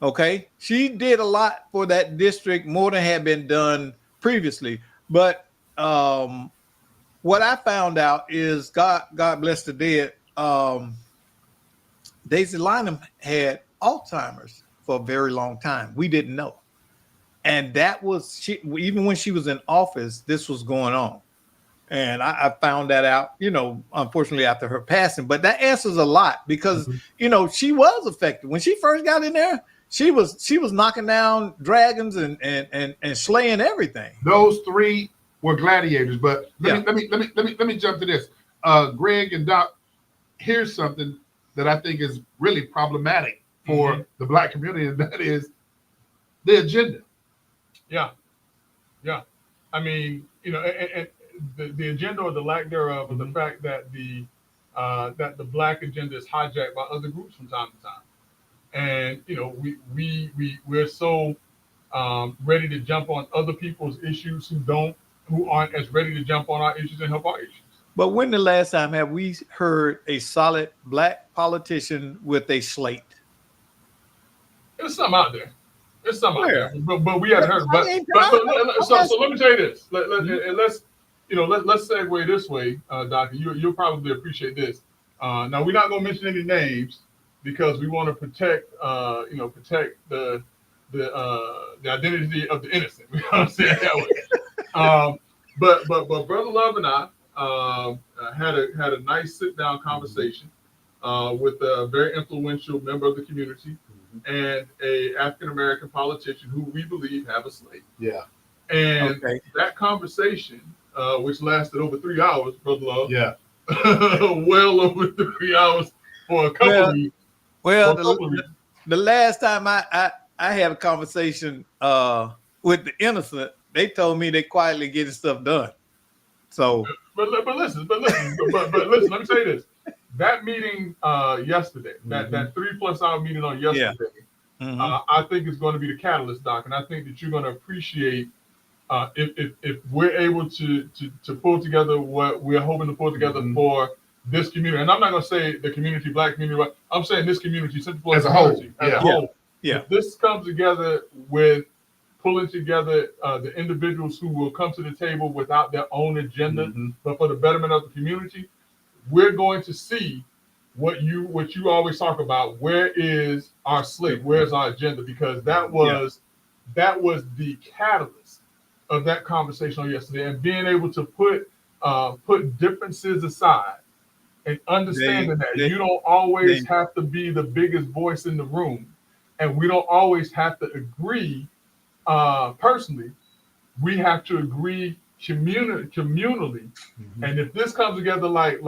Okay, she did a lot for that district, more than had been done previously. But what I found out is, God bless the dead, Daisy Lynham had Alzheimer's for a very long time. We didn't know. And that was, even when she was in office, this was going on. And I found that out, unfortunately after her passing. But that answers a lot because, she was affected. When she first got in there, she was knocking down dragons and slaying everything. Those three were gladiators. But let me jump to this. Greg and Doc, here's something that I think is really problematic for the Black community, and that is the agenda. Yeah. I mean, and the agenda or the lack thereof, or the fact that the Black agenda is hijacked by other groups from time to time, and we're so ready to jump on other people's issues who aren't as ready to jump on our issues and help our issues. But when the last time have we heard a solid Black politician with a slate? There's some out there. But we haven't heard. So let me tell you this. Let's segue this way, Doctor. You'll probably appreciate this. Now we're not going to mention any names because we want to protect the identity of the innocent. We want to say it that way. But Brother Love and I had a nice sit down conversation with a very influential member of the community and a African American politician who we believe have a slate. Yeah. And that conversation, which lasted over 3 hours, Brother Love. Yeah. Well over 3 hours for a couple of weeks. Well, the last time I had a conversation with the innocent, they told me they quietly getting stuff done. So, but listen, let me say this. That meeting yesterday, that 3+ hour meeting on yesterday, I think is going to be the catalyst, Doc, and I think that you're going to appreciate if we're able to pull together what we're hoping to pull together for this community. And I'm not going to say the community, Black community, but I'm saying this community, Central as a community, whole. as a whole. Yeah. If this comes together with pulling together the individuals who will come to the table without their own agenda, but for the betterment of the community, we're going to see what you always talk about. Where is our slate? Where's our agenda? Because that was the catalyst of that conversation on yesterday, and being able to put differences aside and understanding that you don't always have to be the biggest voice in the room, and we don't always have to agree personally. We have to agree communally, and if this comes together like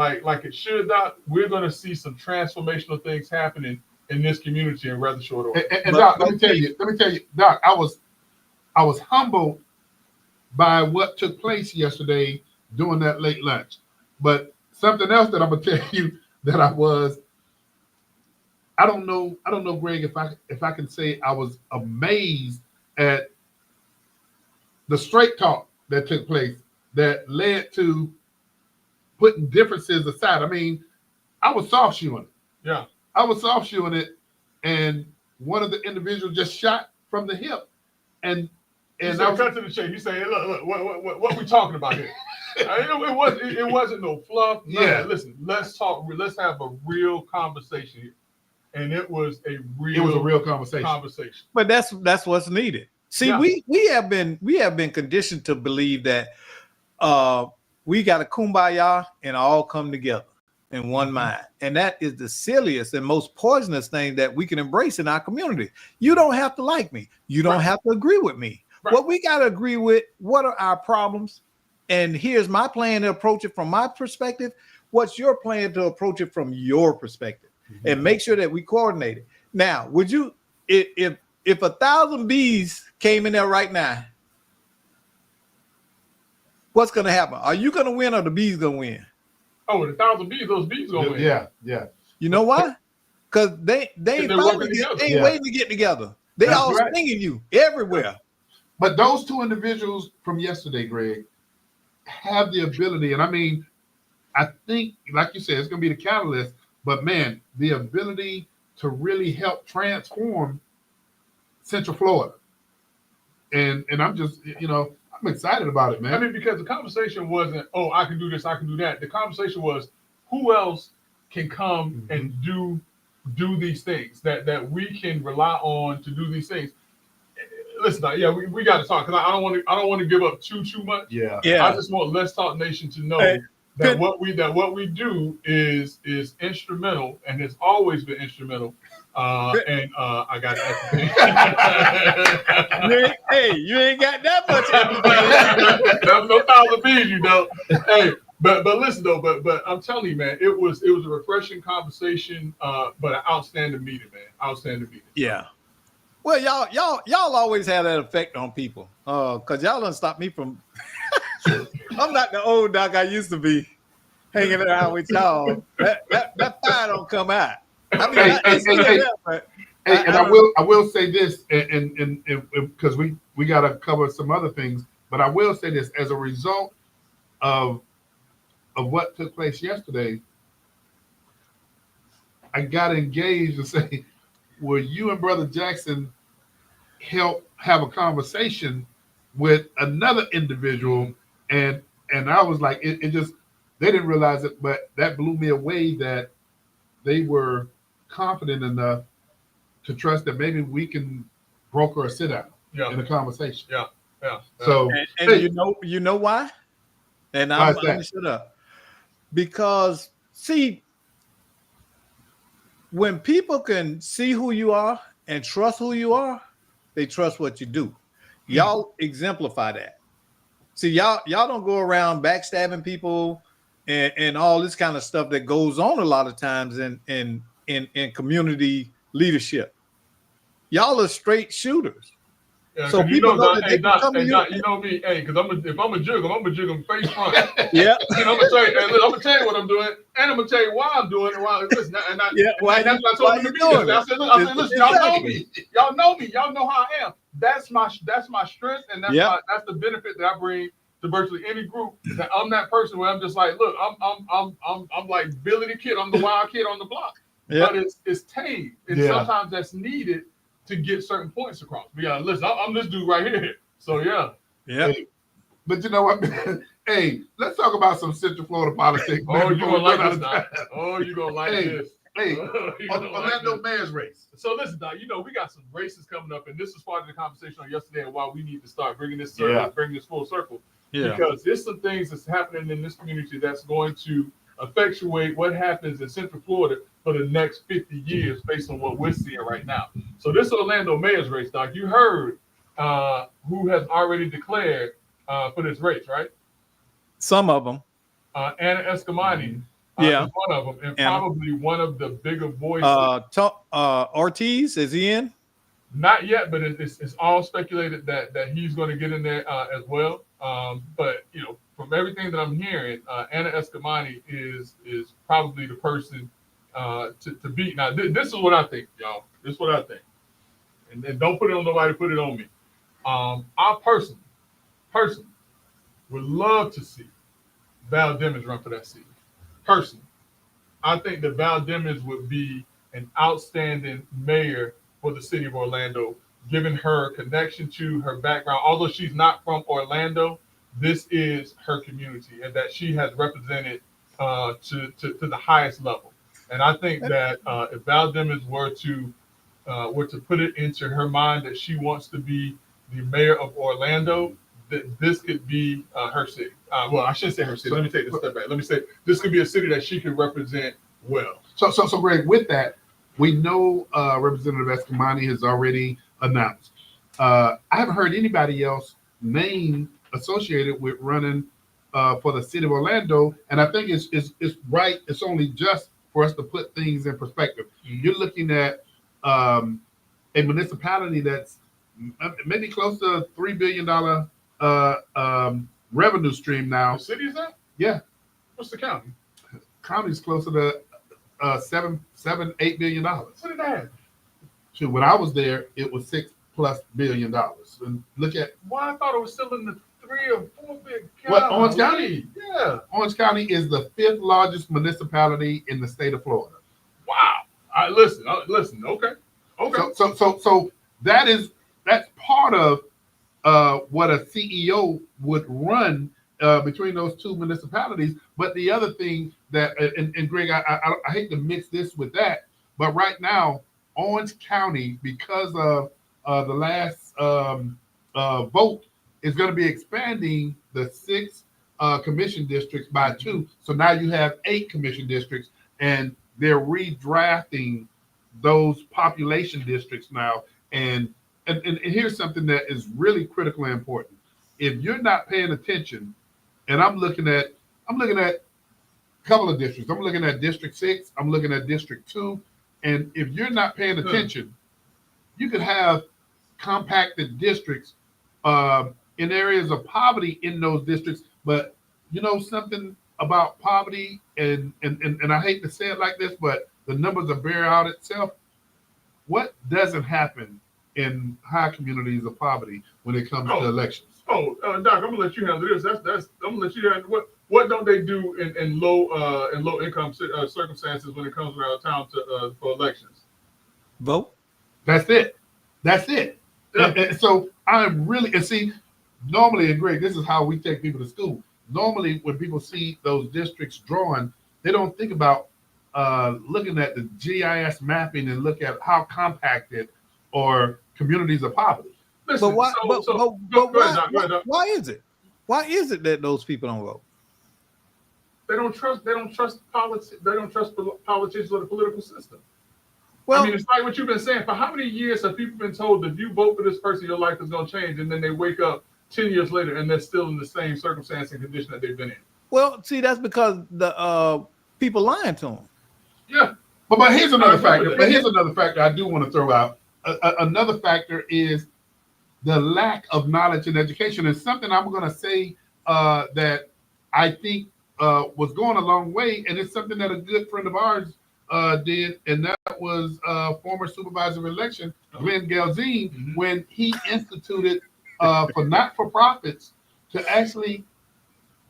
it should, Doc, we're going to see some transformational things happening in this community in rather short order. And Doc, let me tell you, Doc, I was humbled by what took place yesterday during that late lunch. But something else that I'm gonna tell you that I don't know, Greg, if I can say I was amazed at the straight talk that took place that led to putting differences aside. I mean, I was soft shoeing it. Yeah. I was soft shoeing it, and one of the individuals just shot from the hip. And I cut to the chase. You say, look, what we talking about here? It wasn't no fluff. Yeah. Listen, let's talk. Let's have a real conversation here. And it was a real conversation. But that's what's needed. See, we have been conditioned to believe that we got a kumbaya and all come together in one mind. And that is the silliest and most poisonous thing that we can embrace in our community. You don't have to like me. You don't have to agree with me. Right. What we got to agree with, what are our problems? And here's my plan to approach it from my perspective. What's your plan to approach it from your perspective? And make sure that we coordinate it. Now, would you, if 1,000 bees came in there right now, what's going to happen? Are you going to win or the bees going to win? Oh, 1,000 bees, those bees going to win. Yeah. You know why? Because they ain't They're finally working together. they ain't Yeah. waiting to get together. They That's all right. stinging you everywhere. But those two individuals from yesterday, Greg, have the ability, and I mean, I think, like you said, it's going to be the catalyst. But man, the ability to really help transform Central Florida, and I'm just, I'm excited about it, man. I mean, because the conversation wasn't, oh, I can do this, I can do that. The conversation was, who else can come and do these things that we can rely on to do these things. Listen, we got to talk because I don't want to give up too much. Yeah. I just want Let's Talk Nation to know that what we do is instrumental and has always been instrumental. And I got that. Hey, you ain't got that much. That's no thousand bees, you know. Hey, but listen though, but I'm telling you, man, it was a refreshing conversation, but an outstanding meeting, man. Outstanding meeting. Yeah. Well, y'all always have that effect on people. Cause y'all don't stop me from. I'm not the old Doc I used to be, hanging around with y'all. That fire don't come out. I mean, and I will say this, and because we got to cover some other things, but I will say this: as a result of what took place yesterday, I got engaged and say, will you and Brother Jackson help have a conversation with another individual? And I was like, it just, they didn't realize it, but that blew me away that they were confident enough to trust that maybe we can broker a sit down in a conversation. Yeah. So, and hey, you know why? And I'm gonna shut up. Because see, when people can see who you are and trust who you are, they trust what you do. Y'all exemplify that. See, y'all don't go around backstabbing people and all this kind of stuff that goes on a lot of times in community leadership. Y'all are straight shooters. Yeah, so people know that they can come to you. You know me, hey, because if I'm a jig them face front. Yeah. And I'm gonna tell you what I'm doing, and I'm gonna tell you why I'm doing it. Why that's what I told them to be. I said, listen, y'all know me. Y'all know me. Y'all know how I am. That's my strength, and that's the benefit that I bring to virtually any group. That I'm that person where I'm just like, look, I'm like Billy the Kid. I'm the wild kid on the block. Yeah. But it's tame, and sometimes that's needed to get certain points across. But yeah, listen, I'm this dude right here. So yeah. Hey, but you know what? Hey, let's talk about some Central Florida politics. Oh, you're gonna like this now. Oh, you're gonna like this. Hey, Orlando Mayor's race. So listen, Doc, we got some races coming up, and this was part of the conversation on yesterday and why we need to start bringing this full circle. Yeah. Because there's some things that's happening in this community that's going to effectuate what happens in Central Florida for the next 50 years based on what we're seeing right now. So this Orlando Mayor's race, Doc, you heard who has already declared for this race, right? Some of them. Anna Eskamani is one of them, and probably one of the bigger voices. Ortiz, is he in? Not yet, but it's all speculated that he's going to get in there as well. But from everything that I'm hearing, Anna Eskamani is probably the person to beat. Now, this is what I think, y'all. This is what I think. And don't put it on nobody, put it on me. I personally would love to see Val Demings run for that seat. Personally. I think that Val Demings would be an outstanding mayor for the city of Orlando, given her connection to her background. Although she's not from Orlando, this is her community and that she has represented to the highest level. And I think that if Val Demings were to put it into her mind that she wants to be the mayor of Orlando, that this could be her city. Well, I shouldn't say her city. Let me take this step back. Let me say this could be a city that she could represent well. So Greg, with that, we know Representative Eskamani has already announced. I haven't heard anybody else name associated with running for the city of Orlando, and I think it's right. It's only just for us to put things in perspective. Mm-hmm. You're looking at a municipality that's maybe close to a $3 billion revenue stream now. The city is that? Yeah. What's the county? County's closer to $8 billion. What did I have? So when I was there, it was $6+ billion. And look at Why I thought it was still in the 3 or 4 big. what Orange County. Yeah. Orange County is the 5th largest municipality in the state of Florida. Wow. I listen. Okay. So that's part of what a CEO would run between those two municipalities. But the other thing that, and Greg, I hate to mix this with that, but right now, Orange County, because of the last vote, is going to be expanding the 6 commission districts by 2. So now you have 8 commission districts, and they're redrafting those population districts now. And here's something that is really critically important. If you're not paying attention, and I'm looking at a couple of districts. I'm looking at District 6. I'm looking at District 2. And if you're not paying attention, you could have compacted districts in areas of poverty in those districts. But you know something about poverty, and I hate to say it like this, but the numbers are bear out itself. What doesn't happen in high communities of poverty when it comes to elections? Doc, I'm gonna let you handle this. That's I'm gonna let you handle what don't they do in low income circumstances when it comes around town for elections? Vote. That's it. Yeah. And so I'm really, and see, normally, and Greg, this is how we take people to school. Normally, when people see those districts drawn, they don't think about looking at the GIS mapping and look at how compacted or communities of poverty. Listen, But why? go ahead, Doc. Why is it? Why is it that those people don't vote? They don't trust politics. They don't trust politicians or the political system. Well, I mean, it's like what you've been saying. For how many years have people been told that if you vote for this person, your life is going to change, and then they wake up 10 years later and they're still in the same circumstance and condition that they've been in? well, see, that's because the people lying to them. Yeah. But here's another factor I do want to throw out. Another factor is the lack of knowledge and education. And something I'm going to say that I think was going a long way, and it's something that a good friend of ours did, and that was former supervisor of election, Glenn Galzine, when he instituted for not-for-profits to actually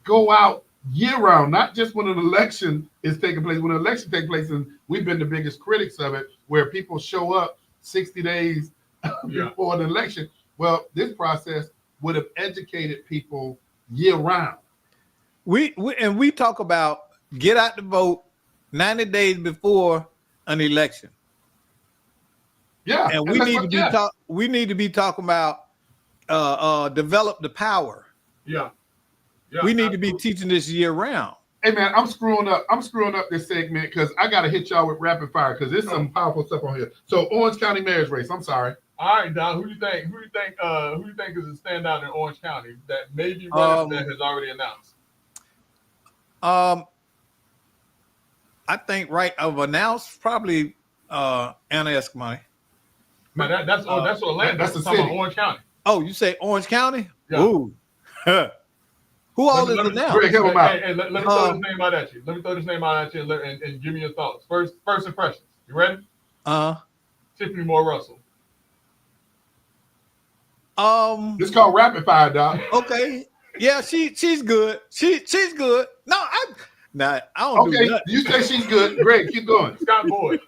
go out year-round, not just when an election is taking place. When an election takes place, and we've been the biggest critics of it, where people show up 60 days before an election. Well, this process would have educated people year-round. We talk about get out the vote 90 days before an election. Yeah, and we need to be talking about develop the power. Yeah. We need to be teaching this year round. Hey man, I'm screwing up this segment because I gotta hit y'all with rapid fire because there's some powerful stuff on here. So Orange County mayor's race. I'm sorry. All right, Don. Who do you think is a standout in Orange County that may be running that has already announced? I think announced probably Anna Escamani. Man, that's Orlando. That's the talking city. about Orange County. Oh, you say Orange County? Yeah. Ooh. Who all is announced? Greg, help him out. Hey, let me throw this name out at you. Let me throw this name out at you and give me your thoughts. First impressions. You ready? Tiffany Moore Russell. It's called rapid fire, Doc. Okay. Yeah, she's good. She's good. No, I don't do that. You say she's good. Greg, keep going. Scott Boyd.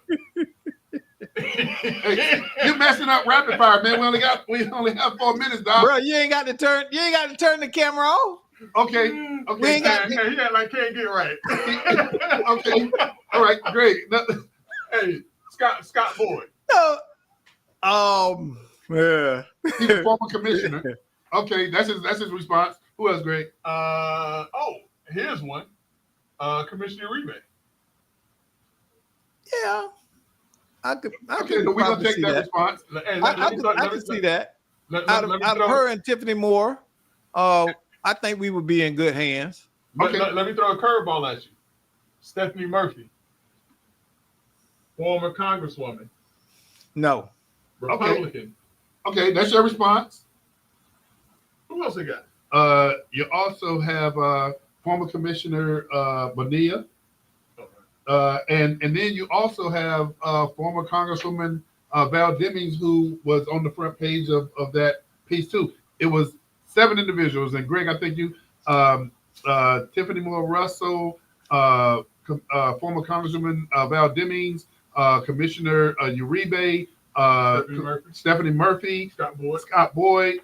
Hey, you're messing up rapid fire, man. We only have 4 minutes, Doc. Bro, you ain't got to turn the camera off. Okay. We ain't got He had like can't get right. Okay. All right, great. Hey, Scott Boyd. No. Yeah. He's a former commissioner. Okay, that's his response. Who else, Greg? Here's one. Commissioner Rebate. Yeah. Okay, we're gonna take that response. I can see that. Out of her and Tiffany Moore, I think we would be in good hands. Okay. Let me throw a curveball at you. Stephanie Murphy, former Congresswoman. No. Republican. Okay, that's your response. Who else they got? You also have former Commissioner Bonilla. Okay. And then you also have former Congresswoman Val Demings, who was on the front page of that piece too. It was 7 individuals, and Greg, I think you, Tiffany Moore Russell, former Congresswoman Val Demings, Commissioner Uribe, Stephanie Murphy, Scott Boyd.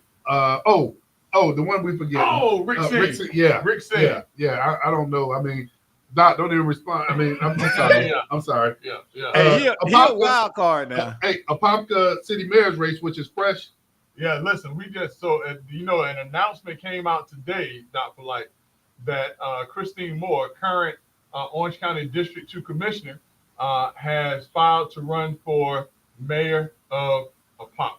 The one we forget. Oh, Rick Singh. Rick Singh. Yeah. I don't know. I mean, Doc, don't even respond. I mean, I'm sorry. Yeah. I'm sorry. Yeah. Hey, he a wild card now. Hey, Apopka City Mayor's race, which is fresh. Yeah, listen, we just an announcement came out today, Dr. Light, that Christine Moore, current Orange County District 2 Commissioner, has filed to run for mayor of Apopka.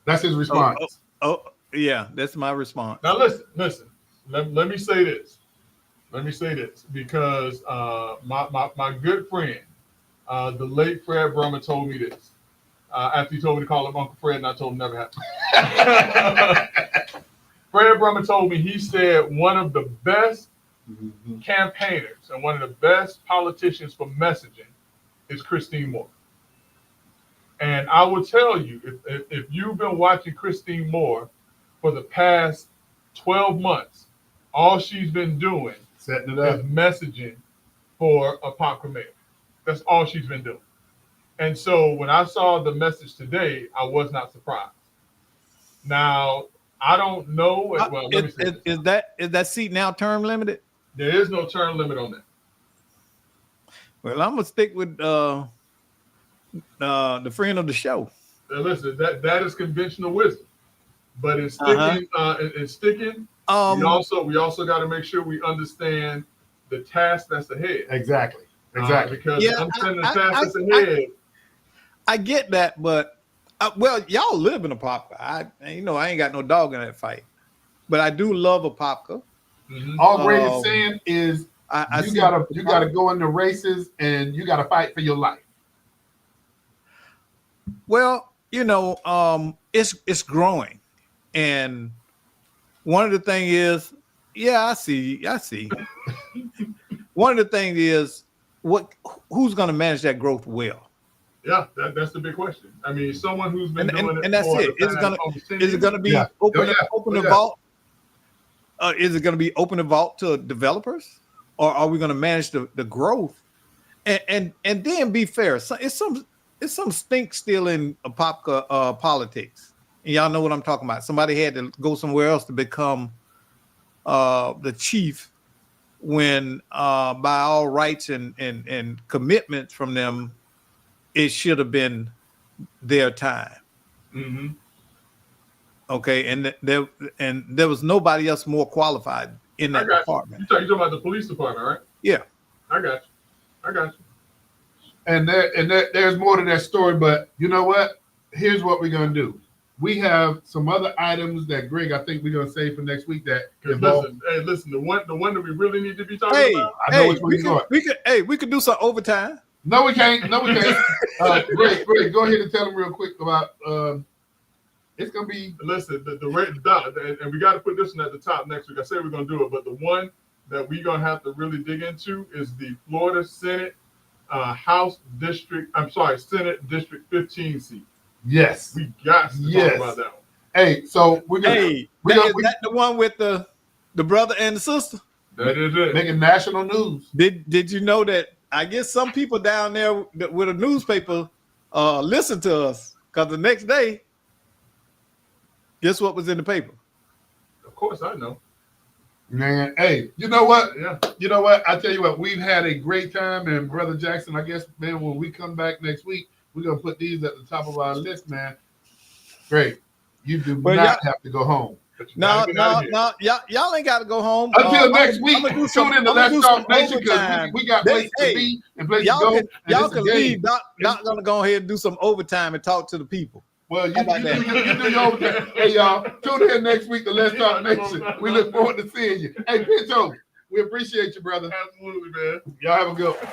That's his response. Yeah, that's my response. Now listen. Let me say this. Because my good friend, the late Fred Brummer, told me this. After he told me to call him Uncle Fred, and I told him never happened. Fred Brummer told me, he said one of the best campaigners and one of the best politicians for messaging is Christine Moore. And I will tell you, if you've been watching Christine Moore for the past 12 months, all she's been doing Setting it up. is messaging for Apopka mayor. That's all she's been doing. And so when I saw the message today, I was not surprised. Now, I don't know. Well, let me say is that seat now term limited? There is no term limit on that. Well, I'm gonna stick with the friend of the show. Now listen, that is conventional wisdom. But in sticking, we also got to make sure we understand the task that's ahead. Exactly. Because understanding the task that's ahead. I get that, but y'all live in Apopka. I ain't got no dog in that fight, but I do love Apopka. Mm-hmm. All Greg is saying is you gotta go into races and you gotta fight for your life. Well, it's growing, and one of the things is, I see. One of the things is who's going to manage that growth well. Yeah, that's the big question. I mean, someone who's been doing it. And that's it. Is it going to be open to vault? Is it going to be open to vault to developers, or are we going to manage the growth? And then be fair. So it's some stink still in Apopka politics, and y'all know what I'm talking about. Somebody had to go somewhere else to become the chief, when by all rights and commitments from them, it should have been their time. Mm-hmm. Okay, and there was nobody else more qualified in that department. You're talking about the police department, right? Yeah, I got you. And there's more to that story, but you know what? Here's what we're gonna do. We have some other items that Greg, I think we're gonna save for next week. Listen, the one that we really need to be talking about. I know which one you're going. We could do some overtime. No, we can't. Greg, go ahead and tell them real quick about. It's gonna be. Listen, the rate, and we got to put this one at the top next week. I said we're gonna do it, but the one that we're gonna have to really dig into is the Florida Senate Senate District 15 seat. Yes, we got to talk about that one. Hey, so we're gonna. Is that the one with the brother and the sister? That is it. Making national news. Did you know that? I guess some people down there with a newspaper listen to us, because the next day, guess what was in the paper? Of course, I know. Man, hey, you know what? Yeah. You know what? I tell you what, we've had a great time, and Brother Jackson, I guess, man, when we come back next week, we're gonna put these at the top of our list, man. Great. You do not have to go home. No, y'all ain't got to go home until next week. Tune in to Let's Talk Nation, because we got places to be and places to go. Y'all can leave. Not gonna go ahead and do some overtime and talk to the people. Well, you do your overtime. Hey, y'all, tune in next week to Let's Talk Nation. We look forward to seeing you. Hey, Pinto, we appreciate you, brother. Absolutely, man. Y'all have a good one.